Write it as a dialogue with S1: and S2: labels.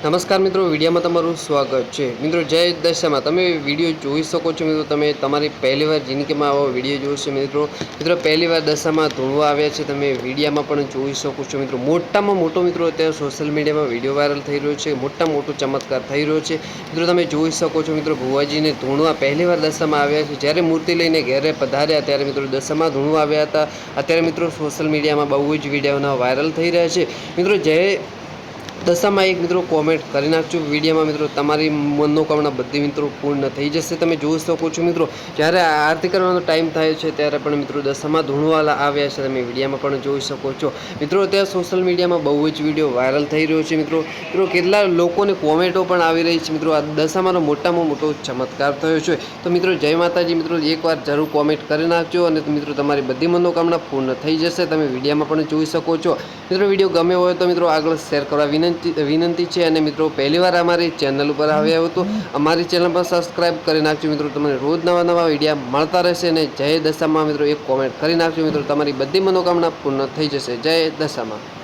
S1: નમસ્કાર મિત્રો, વિડીયોમાં તમારું સ્વાગત છે। મિત્રો જય દશામાં તમે વિડીયો જોઈ શકો છો। મિત્રો તમે તમારી પહેલીવાર જિંદગીમાં આવો વિડીયો જોશો। મિત્રો પહેલીવાર દશામાં ધૂણવા આવ્યા છે, તમે વિડીયોમાં પણ જોઈ શકો છો। મિત્રો મોટામાં મોટો મિત્રો અત્યારે સોશિયલ મીડિયામાં વિડીયો વાયરલ થઈ રહ્યો છે, મોટામાં મોટો ચમત્કાર થઈ રહ્યો છે। મિત્રો તમે જોઈ શકો છો, મિત્રો ભુવાજીને ધૂણવા પહેલીવાર દશામાં આવ્યા છે। જ્યારે મૂર્તિ લઈને ઘેરે પધાર્યા ત્યારે મિત્રો દશામાં ધૂણવા આવ્યા હતા। અત્યારે મિત્રો સોશિયલ મીડિયામાં બહુ જ વિડીયોના વાયરલ થઈ રહ્યા છે। મિત્રો જય દશામાં એક મિત્રો કોમેન્ટ કરી નાખજો વિડીયોમાં। મિત્રો તમારી મનોકામના બધી મિત્રો પૂર્ણ થઈ જશે। તમે જોઈ શકો છો મિત્રો જ્યારે આરતી કરવાનો ટાઈમ થાય છે ત્યારે પણ મિત્રો દશામાં ધૂણવાલા આવ્યા છે, તમે વિડીયોમાં પણ જોઈ શકો છો। મિત્રો અત્યારે સોશિયલ મીડિયામાં બહુ જ વિડીયો વાયરલ થઈ રહ્યો છે। મિત્રો કેટલા લોકોની કોમેન્ટો પણ આવી રહી છે। મિત્રો આ દશામાંનો મોટામાં મોટો ચમત્કાર થયો છે। તો મિત્રો જય માતાજી। મિત્રો એકવાર જરૂર કોમેન્ટ કરી નાખજો અને મિત્રો તમારી બધી મનોકામના પૂર્ણ થઈ જશે। તમે વિડીયોમાં પણ જોઈ શકો છો। મિત્રો વિડીયો ગમે હોય તો મિત્રો આગળ શેર કરવા વિનંતી છે। અને મિત્રો પહેલીવાર અમારી ચેનલ ઉપર આવ્યા હોય તો અમારી ચેનલ પર સબસ્ક્રાઈબ કરી નાખજો। મિત્રો તમને રોજ નવા વિડીયો મળતા રહેશે। અને જય દશામાં મિત્રો એક કોમેન્ટ કરી નાખજો। મિત્રો તમારી બધી મનોકામના પૂર્ણ થઈ જશે। જય દશામાં।